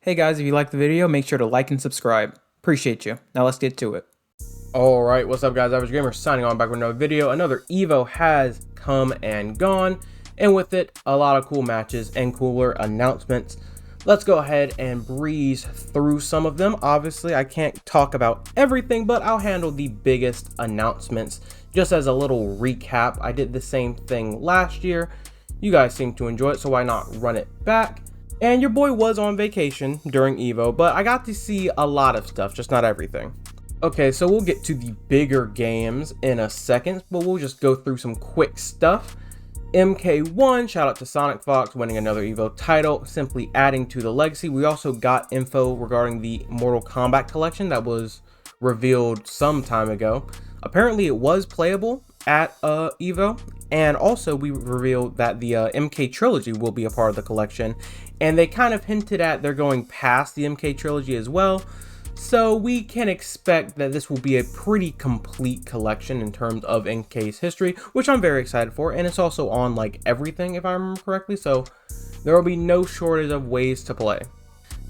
Hey guys, if you liked the video, make sure to like and subscribe. Appreciate you. Now let's get to it. Alright, what's up guys, Average Gamer signing on back with another video. Another EVO has come and gone, and with it, a lot of cool matches and cooler announcements. Let's go ahead and breeze through some of them. Obviously, I can't talk about everything, but I'll handle the biggest announcements. Just as a little recap, I did the same thing last year. You guys seem to enjoy it, so why not run it back? And your boy was on vacation during EVO, but I got to see a lot of stuff, just not everything. Okay, so we'll get to the bigger games in a second, but we'll just go through some quick stuff. MK1, shout out to Sonic Fox winning another EVO title, simply adding to the legacy. We also got info regarding the Mortal Kombat collection that was revealed some time ago. Apparently it was playable at EVO, and also we revealed that the MK trilogy will be a part of the collection, and they kind of hinted at they're going past the MK trilogy as well, so we can expect that this will be a pretty complete collection in terms of MK's history, which I'm very excited for, and it's also on like everything if I remember correctly, so there will be no shortage of ways to play.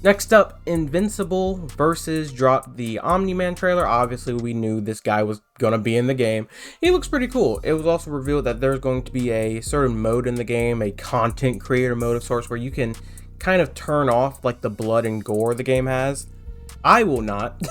Next up, Invincible versus dropped the Omni-Man trailer. Obviously, we knew this guy was going to be in the game. He looks pretty cool. It was also revealed that there's going to be a certain mode in the game, a content creator mode of sorts, where you can kind of turn off like the blood and gore the game has. I will not.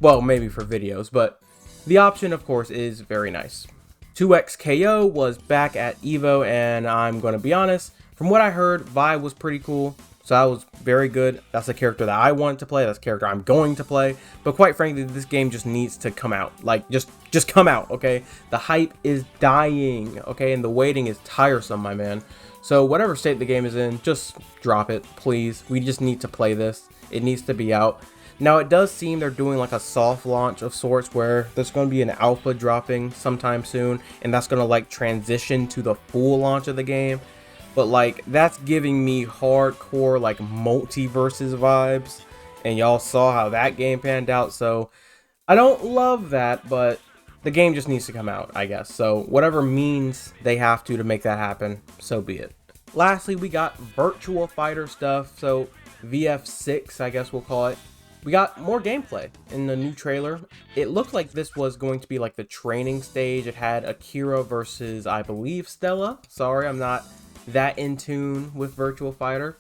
Well, maybe for videos, but the option, of course, is very nice. 2XKO was back at EVO, and I'm going to be honest, from what I heard, Vi was pretty cool. So that was very good. That's a character that I wanted to play. That's a character I'm going to play. But quite frankly, this game just needs to come out. Like, just come out, okay? The hype is dying, okay? And the waiting is tiresome, my man. So whatever state the game is in, just drop it, please. We just need to play this. It needs to be out. Now, it does seem they're doing like a soft launch of sorts where there's going to be an alpha dropping sometime soon. And that's going to like transition to the full launch of the game. But like, that's giving me hardcore like multiverses vibes, and y'all saw how that game panned out, so I don't love that, but the game just needs to come out, I guess. So whatever means they have to make that happen, so be it. Lastly, we got Virtua Fighter stuff, so VF6, I guess we'll call it. We got more gameplay in the new trailer. It looked like this was going to be like the training stage. It had Akira versus, I believe, Stella. Sorry, I'm not that in tune with Virtua Fighter,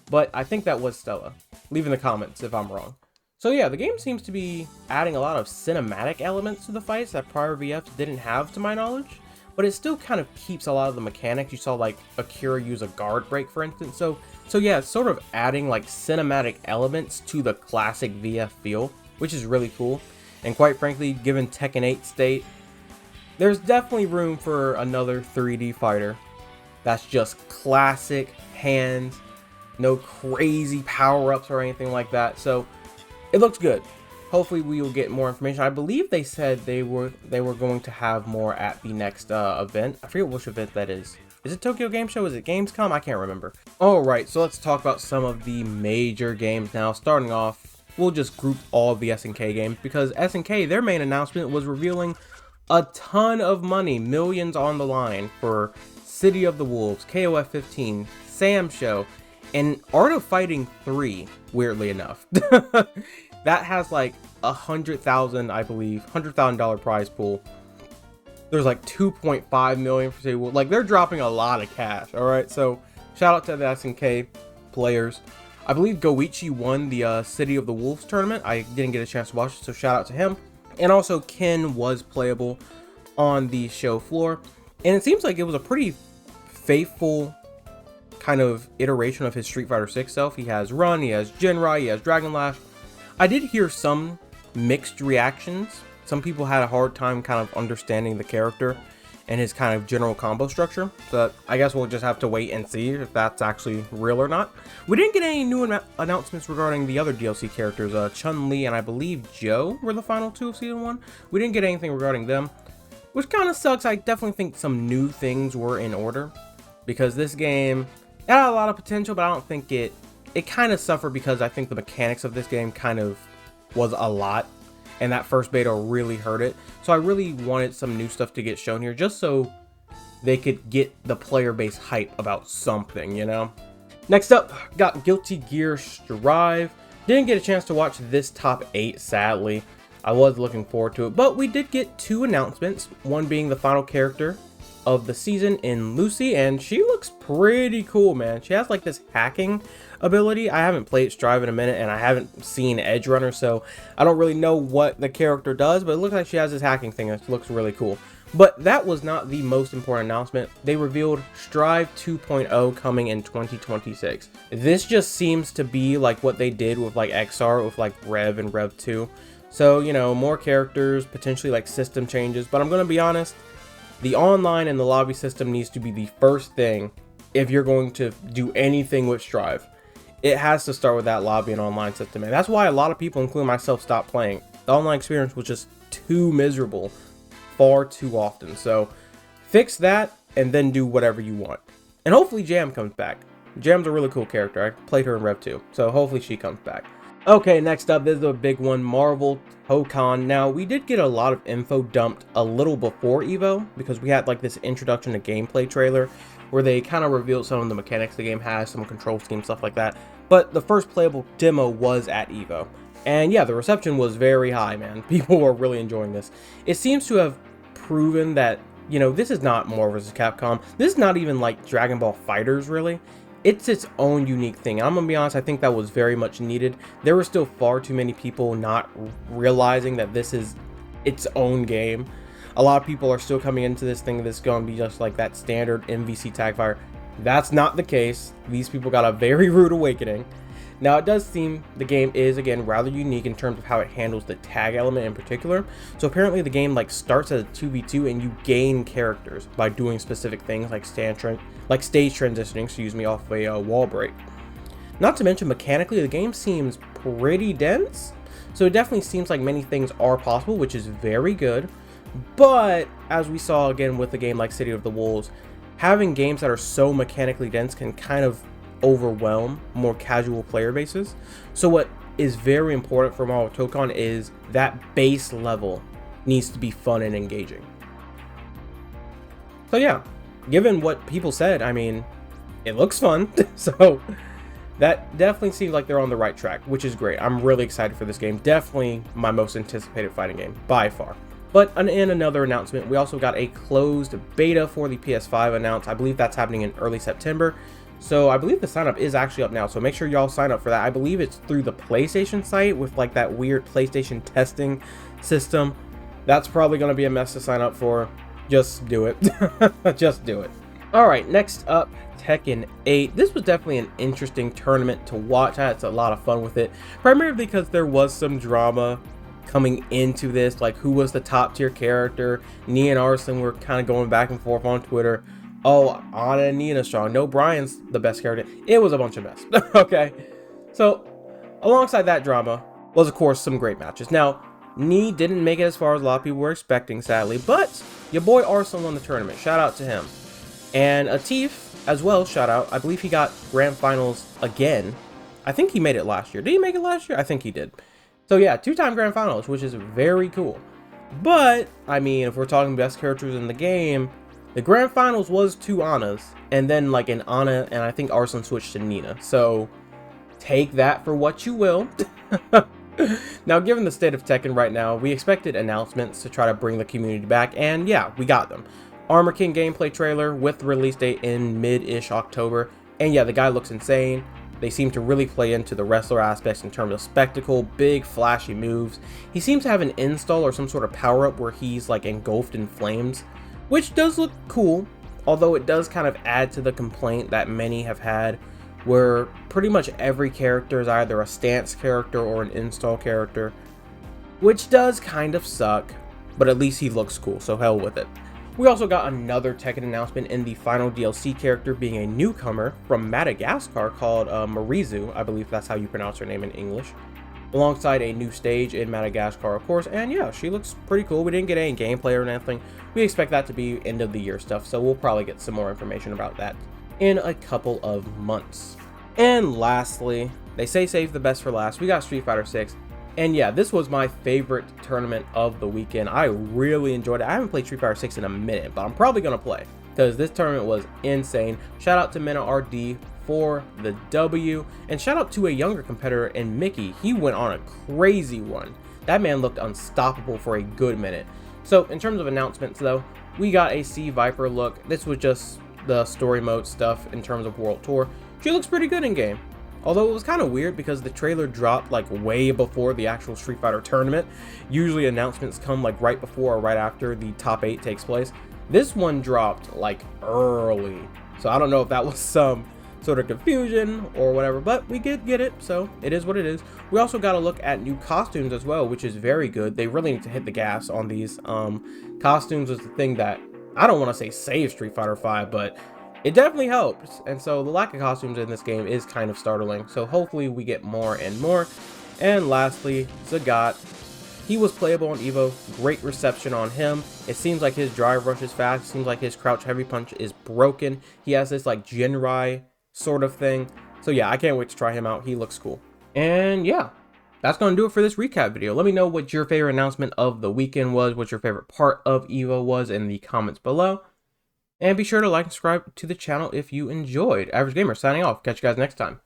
but I think that was Stella. Leave in the comments if I'm wrong. So yeah, the game seems to be adding a lot of cinematic elements to the fights that prior VFs didn't have to my knowledge, but it still kind of keeps a lot of the mechanics. You saw like Akira use a guard break, for instance, so yeah, it's sort of adding like cinematic elements to the classic VF feel, which is really cool. And quite frankly, given Tekken 8 state, there's definitely room for another 3D fighter that's just classic hands, no crazy power-ups or anything like that. So it looks good. Hopefully we will get more information. I believe they said they were going to have more at the next event. I forget which event that is. Is it Tokyo Game Show? Is it Gamescom? I can't remember. Alright, so let's talk about some of the major games now. Starting off, we'll just group all of the SNK games because SNK, their main announcement was revealing a ton of money, millions on the line for City of the Wolves, KOF 15, Sam Show, and Art of Fighting 3, weirdly enough. That has like 100,000, I believe, $100,000 prize pool. There's like 2.5 million for City of Wolves. Like, they're dropping a lot of cash, alright? So, shout out to the SNK players. I believe Goichi won the City of the Wolves tournament. I didn't get a chance to watch it, so shout out to him. And also, Ken was playable on the show floor. And it seems like it was a pretty faithful kind of iteration of his Street Fighter 6 self. He has Run, he has Jinrai, he has Dragon Lash. I did hear some mixed reactions. Some people had a hard time kind of understanding the character and his kind of general combo structure. So I guess we'll just have to wait and see if that's actually real or not. We didn't get any new announcements regarding the other DLC characters. Chun-Li and I believe Joe were the final two of Season 1. We didn't get anything regarding them, which kind of sucks. I definitely think some new things were in order because this game had a lot of potential, but I don't think it kind of suffered because I think the mechanics of this game kind of was a lot, and that first beta really hurt it. So I really wanted some new stuff to get shown here just so they could get the player base hype about something, you know? Next up, got Guilty Gear Strive. Didn't get a chance to watch this top 8, sadly. I was looking forward to it, but we did get 2 announcements, one being the final character of the season in Lucy, and she looks pretty cool, man. She has like this hacking ability. I haven't played Strive in a minute, and I haven't seen Edge Runner, so I don't really know what the character does, but it looks like she has this hacking thing. It looks really cool. But that was not the most important announcement. They revealed Strive 2.0 coming in 2026. This just seems to be like what they did with like XR, with like Rev and Rev 2. So, you know, more characters, potentially like system changes, but I'm gonna be honest, the online and the lobby system needs to be the first thing if you're going to do anything with Strive. It has to start with that lobby and online system, and that's why a lot of people, including myself, stopped playing. The online experience was just too miserable far too often. So fix that and then do whatever you want. And hopefully Jam comes back. Jam's a really cool character. I played her in Rev 2, so hopefully she comes back. Okay, next up, this is a big one, Marvel Tokon. Now, we did get a lot of info dumped a little before EVO, because we had like this introduction to gameplay trailer where they kind of revealed some of the mechanics the game has, some control scheme, stuff like that. But the first playable demo was at EVO. And yeah, the reception was very high, man. People were really enjoying this. It seems to have proven that, you know, this is not Marvel vs. Capcom. This is not even like Dragon Ball FighterZ, really. It's its own unique thing. I'm gonna be honest, I think that was very much needed. There were still far too many people not realizing that this is its own game. A lot of people are still coming into this thing that's gonna be just like that standard MVC tag fire. That's not the case. These people got a very rude awakening. Now, it does seem the game is, again, rather unique in terms of how it handles the tag element in particular. So apparently the game like starts as a 2v2 and you gain characters by doing specific things like stage transitioning, excuse me, off a wall break. Not to mention, mechanically, the game seems pretty dense. So it definitely seems like many things are possible, which is very good. But as we saw again with a game like City of the Wolves, having games that are so mechanically dense can kind of overwhelm more casual player bases. So what is very important for Marvel Tokon is that base level needs to be fun and engaging. So yeah, given what people said, I mean, it looks fun. So that definitely seems like they're on the right track, which is great. I'm really excited for this game. Definitely my most anticipated fighting game by far. But in another announcement, we also got a closed beta for the PS5 announced. I believe that's happening in early September. So I believe the sign up is actually up now, so make sure y'all sign up for that. I believe it's through the PlayStation site with like that weird PlayStation testing system. That's probably going to be a mess to sign up for. Just do it. Just do it. All right, next up, Tekken 8. This was definitely an interesting tournament to watch. I had a lot of fun with it, primarily because there was some drama coming into this, like who was the top tier character. Nia and Arslan were kind of going back and forth on Twitter. Oh, Anna and Nina strong. No, Brian's the best character. It was a bunch of mess. Okay. So, alongside that drama was, of course, some great matches. Now, Nee didn't make it as far as a lot of people were expecting, sadly, but your boy Arslan won the tournament. Shout out to him. And Atif, as well, shout out. I believe he got grand finals again. I think he made it last year. Did he make it last year? I think he did. So, yeah, 2-time grand finals, which is very cool. But, I mean, if we're talking best characters in the game, the grand finals was 2 Annas, and then like an Anna, and I think Arslan switched to Nina. So take that for what you will. Now, given the state of Tekken right now, we expected announcements to try to bring the community back, and yeah, we got them. Armor King gameplay trailer with the release date in mid-ish October, and yeah, the guy looks insane. They seem to really play into the wrestler aspects in terms of spectacle, big flashy moves. He seems to have an install or some sort of power-up where he's like engulfed in flames, which does look cool, although it does kind of add to the complaint that many have had, where pretty much every character is either a stance character or an install character, which does kind of suck, but at least he looks cool, so hell with it. We also got another Tekken announcement in the final DLC character being a newcomer from Madagascar called Marizu, I believe that's how you pronounce her name in English, alongside a new stage in Madagascar, of course, and yeah, she looks pretty cool. We didn't get any gameplay or anything. We expect that to be end of the year stuff, so we'll probably get some more information about that in a couple of months. And lastly, they say save the best for last. We got Street Fighter 6. And yeah, this was my favorite tournament of the weekend. I really enjoyed it. I haven't played Street Fighter 6 in a minute, but I'm probably going to play because this tournament was insane. Shout out to Mena RD for the W. And shout out to a younger competitor in Mickey. He went on a crazy one. That man looked unstoppable for a good minute. So in terms of announcements though, we got a Sea Viper look. This was just the story mode stuff in terms of World Tour. She looks pretty good in game. Although it was kind of weird because the trailer dropped like way before the actual Street Fighter tournament. Usually announcements come like right before or right after the top 8 takes place. This one dropped like early. So I don't know if that was some sort of confusion or whatever, but we did get it, so it is what it is. We also got a look at new costumes as well, which is very good. They really need to hit the gas on these. Costumes was the thing that, I don't want to say saved Street Fighter V, but it definitely helps. And so the lack of costumes in this game is kind of startling. So hopefully we get more and more. And lastly, Zagat. He was playable on EVO. Great reception on him. It seems like his drive rush is fast. It seems like his crouch heavy punch is broken. He has this like Jinrai sort of thing. So yeah, I can't wait to try him out. He looks cool. And yeah, that's going to do it for this recap video. Let me know what your favorite announcement of the weekend was, what your favorite part of EVO was in the comments below. And be sure to like and subscribe to the channel if you enjoyed. Average Gamer signing off. Catch you guys next time.